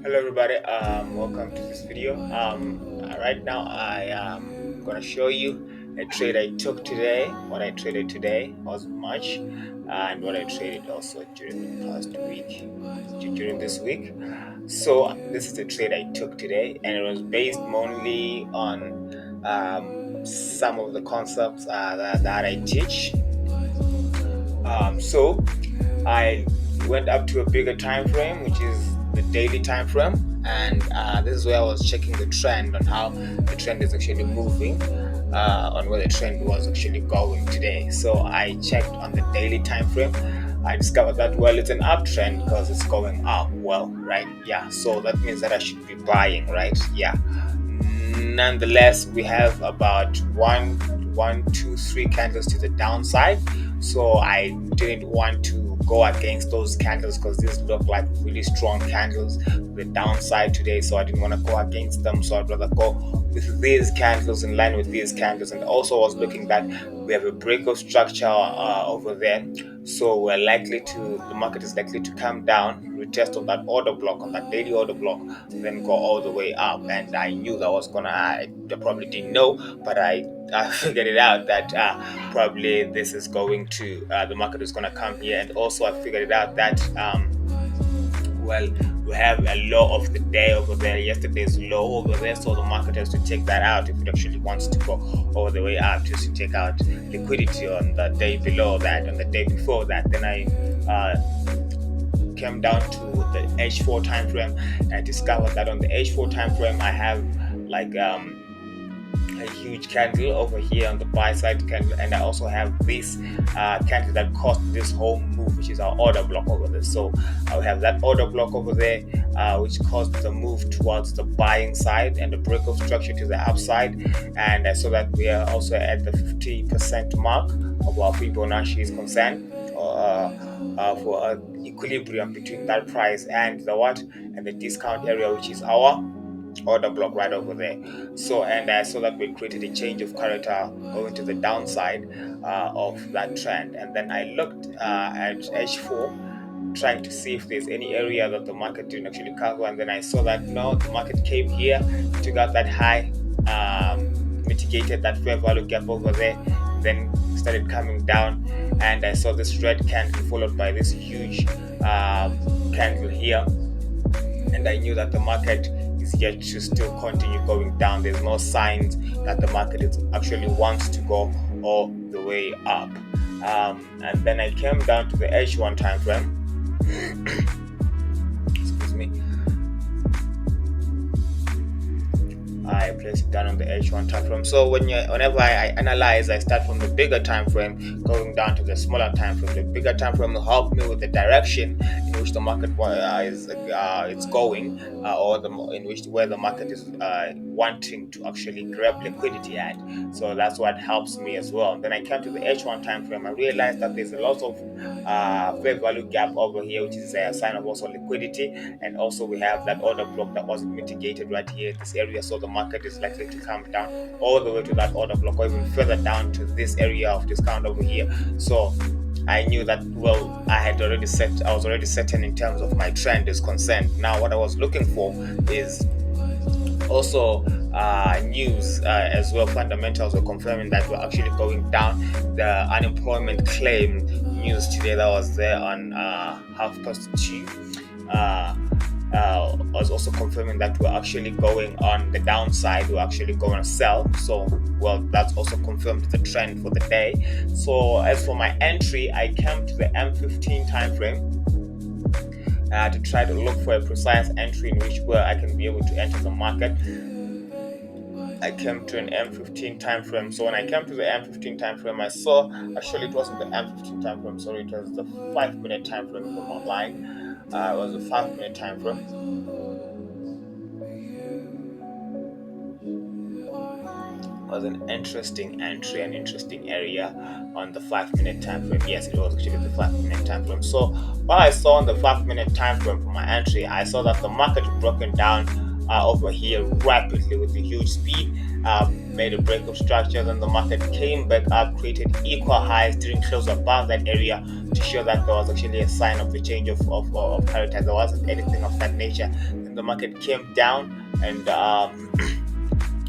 Hello everybody, welcome to this video. Right now I am gonna show you a trade I took today. What I traded today was much, and what I traded also during the past week, during this week. So this is the trade I took today, and it was based mainly on some of the concepts that I teach. So I went up to a bigger time frame, which is the daily time frame, and this is where I was checking the trend on how the trend is actually moving, on where the trend was actually going today. So I checked on the daily time frame. I discovered that it's an uptrend because it's going up. Right? Yeah. So that means that I should be buying, right? Yeah. Nonetheless, we have about one, two, three candles to the downside. So I didn't want to go against those candles because these look like really strong candles to the downside today. So I didn't want to go against them. So I'd rather go with these candles, in line with these candles. And also I was looking that we have a break of structure over there. So the market is likely to come down, retest on that order block, on that daily order block, then go all the way up. And I knew that was I probably didn't know, but I figured it out that probably this is going to, the market is going to come here. And also I figured it out that we have a low of the day over there, yesterday's low over there, so the market has to take that out if it actually wants to go all the way up, just to take out liquidity on the day below that, on the day before that. Then I came down to the H4 time frame, and I discovered that on the H4 time frame I have like a huge candle over here on the buy side candle, and I also have this candle that caused this whole move, which is our order block over there. So I'll have that order block over there, which caused the move towards the buying side and the break of structure to the upside. And I saw that we are also at the 50% mark of our Fibonacci is concerned, for equilibrium between that price and the discount area, which is our order block right over there. So, and I saw that we created a change of character going to the downside of that trend. And then I looked at H4, trying to see if there's any area that the market didn't actually cover. And then I saw that no, the market came here, took out that high, mitigated that fair value gap over there, then started coming down. And I saw this red candle followed by this huge candle here. And I knew that the market is yet to still continue going down. There's no signs that the market actually wants to go all the way up. And then I came down to the H1 time frame. Excuse me. I place it down on the H1 time frame. So whenever I analyze, I start from the bigger time frame going down to the smaller time frame. The bigger time frame will help me with the direction in which the market is going, or where the market is wanting to actually grab liquidity at. So that's what helps me as well. And then I came to the H1 time frame. I realized that there's a lot of fair value gap over here, which is a sign of also liquidity. And also we have that order block that wasn't mitigated right here in this area. So the market is likely to come down all the way to that order block, or even further down to this area of discount over here. So I knew that I was already certain in terms of my trend is concerned. Now what I was looking for is also news as well. Fundamentals were confirming that we're actually going down. The unemployment claim news today that was there on 2:30 was also confirming that we're actually going on the downside. We're actually going to sell. So that's also confirmed the trend for the day. So as for my entry, I came to the M15 time frame to try to look for a precise entry in which where I can be able to enter the market. I came to an M15 time frame. So when I came to the M15 time frame, I saw, actually it wasn't the M15 time frame, sorry, it was the 5-minute time frame from online. It was a 5-minute time frame. It was an interesting entry, an interesting area on the 5-minute time frame. Yes, it was actually the 5-minute time frame. So what I saw on the 5-minute time frame for my entry, I saw that the market broken down over here rapidly with a huge speed, made a break of structure. Then the market came back up, created equal highs, didn't close above that area to show that there was actually a sign of the change of character. There wasn't anything of that nature. And the market came down, and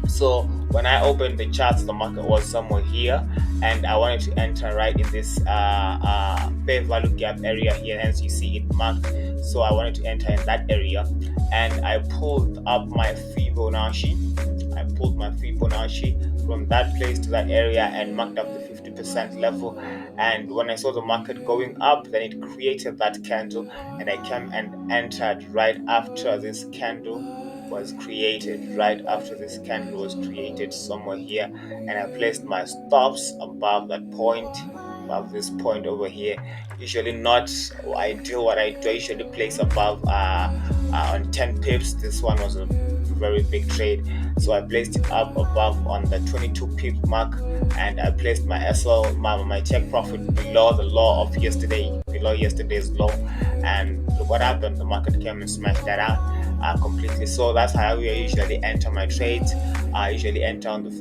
so when I opened the charts, the market was somewhere here, and I wanted to enter right in this fair value gap area here. Hence, you see it marked. So I wanted to enter in that area, and I pulled up my Fibonacci. I pulled my Fibonacci from that place to that area and marked up the 50% level. And when I saw the market going up, then it created that candle, and I came and entered right after this candle was created. Right after this candle was created somewhere here, and I placed my stops above that point, above this point over here. Usually not ideal. What I do, I usually place above on 10 pips. This one was a very big trade, so I placed it up above on the 22 pip mark, and I placed my SL, my take profit below the low of yesterday, below yesterday's low. And look what happened, the market came and smashed that out completely. So that's how I usually enter my trades. I usually enter on the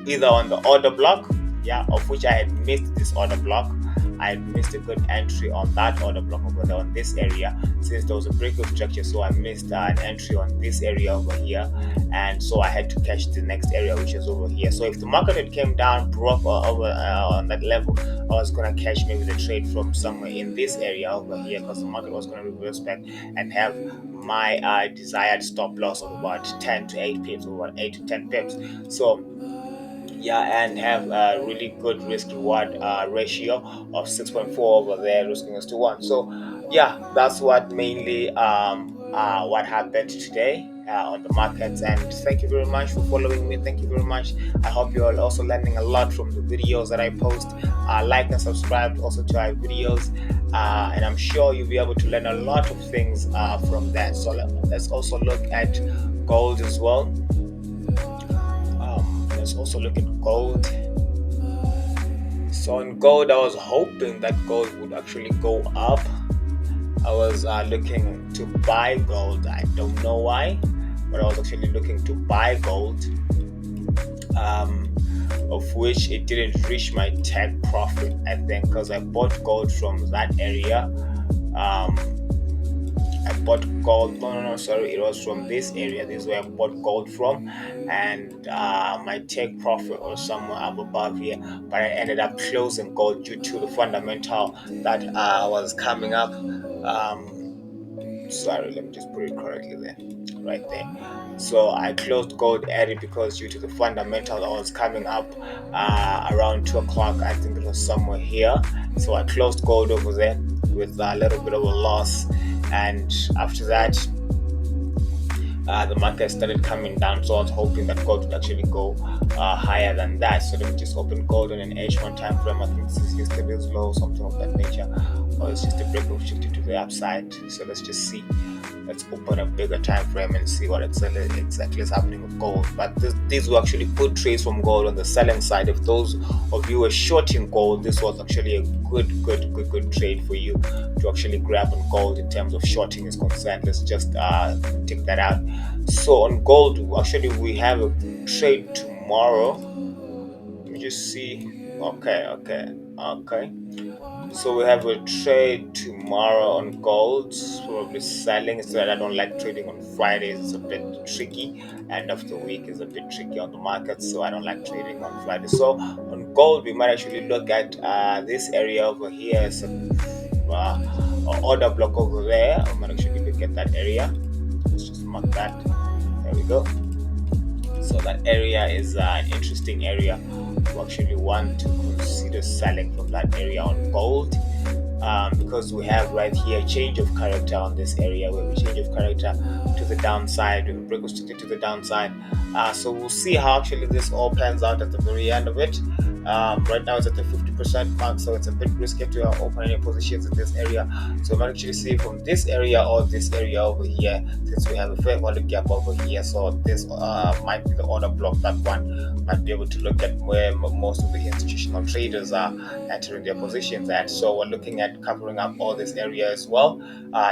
either on the order block, yeah, of which I had missed this order block. I missed a good entry on that order block over there on this area, since there was a breakout structure. So I missed an entry on this area over here, and so I had to catch the next area, which is over here. So if the market had came down, broke over on that level, I was gonna catch maybe the trade from somewhere in this area over here, because the market was gonna reverse back and have my desired stop loss of about 10 to 8 pips, or about 8 to 10 pips. So yeah, and have a really good risk reward ratio of 6.4 over there, risking us to 1. So yeah, that's what mainly what happened today on the markets. And thank you very much for following me. Thank you very much. I hope you are also learning a lot from the videos that I post. Like and subscribe also to our videos, and I'm sure you'll be able to learn a lot of things from that. So let's also look at gold as well. Let's also look at gold. So in gold, I was hoping that gold would actually go up. I was looking to buy gold. I don't know why, but I was actually looking to buy gold, of which it didn't reach my take profit, I think, because I bought gold from that area. I bought gold. No, sorry, it was from this area. This is where I bought gold from, and my take profit was somewhere up above here. But I ended up closing gold due to the fundamental that was coming up. Sorry, let me just put it correctly there, right there. So I closed gold early because due to the fundamental that was coming up around 2 o'clock. I think it was somewhere here. So I closed gold over there with a little bit of a loss, and after that the market started coming down, so I was hoping that gold would actually go higher than that. So let me just open gold on an H1 time frame. I think this is yesterday's low, something of that nature, or it's just a breakout shifted to the upside. So let's just see. Let's open a bigger time frame and see what exactly is happening with gold. But these were actually good trades from gold on the selling side. If those of you were shorting gold, this was actually a good trade for you to actually grab on gold in terms of shorting is concerned. Let's just take that out. So on gold, actually we have a trade tomorrow. Let me just see. Okay. So we have a trade tomorrow on gold, probably selling. It's that I don't like trading on Fridays. It's a bit tricky. End of the week is a bit tricky on the market, so I don't like trading on Friday. So on gold, we might actually look at this area over here. It's order block over there. I might actually look at that area. Let's just mark that. There we go. So that area is an interesting area. We actually want to consider selling from that area on gold, because we have right here change of character on this area, where we change of character to the downside, we break stick to the downside. So we'll see how actually this all pans out at the very end of it. Right now it's at the 50% mark, so it's a bit risky to open any positions in this area. So we might actually see from this area or this area over here, since we have a fair value gap over here. So this might be the order block that one might be able to look at where most of the institutional traders are entering their positions at. So we're looking at covering up all this area as well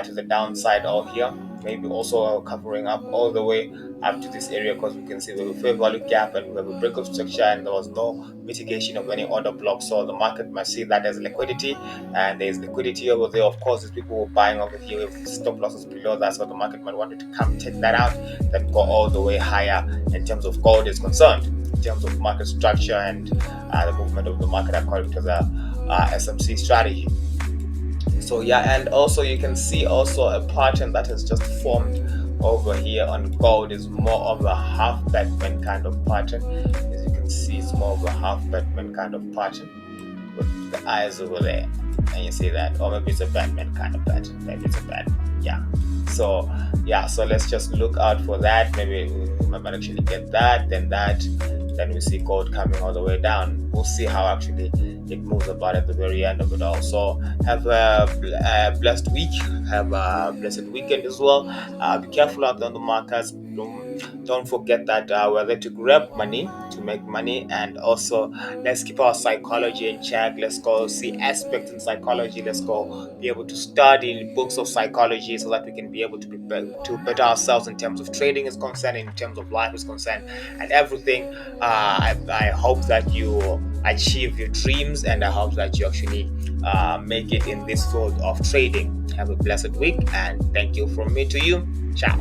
to the downside over here. maybe also covering up all the way up to this area, because we can see we have a fair value gap and we have a breakout structure, and there was no mitigation of any order block. So the market must see that as liquidity, and there's liquidity over there. Of course, there's people who are buying over here with stop losses below that, so the market might want to come take that out, then go all the way higher in terms of gold is concerned, in terms of market structure and the movement of the market according to the SMC strategy. So yeah, and also you can see also a pattern that has just formed over here on gold is more of a half Batman kind of pattern. As you can see, it's more of a half Batman kind of pattern with the eyes over there, and you see that, or maybe it's a Batman kind of pattern, maybe it's a Batman, yeah. So yeah, so let's just look out for that. Maybe we might actually get that, then we see gold coming all the way down. We'll see how actually it moves about at the very end of it all. So have a blessed week, have a blessed weekend as well. Be careful out there on the markets. Don't forget that we're there to grab money, to make money, and also let's keep our psychology in check. Let's go see aspects in psychology. Let's go be able to study books of psychology so that we can be able to to better ourselves in terms of trading is concerned, in terms of life is concerned, and everything. I hope that you achieve your dreams, and I hope that you actually make it in this field of trading. Have a blessed week, and thank you from me to you. Ciao.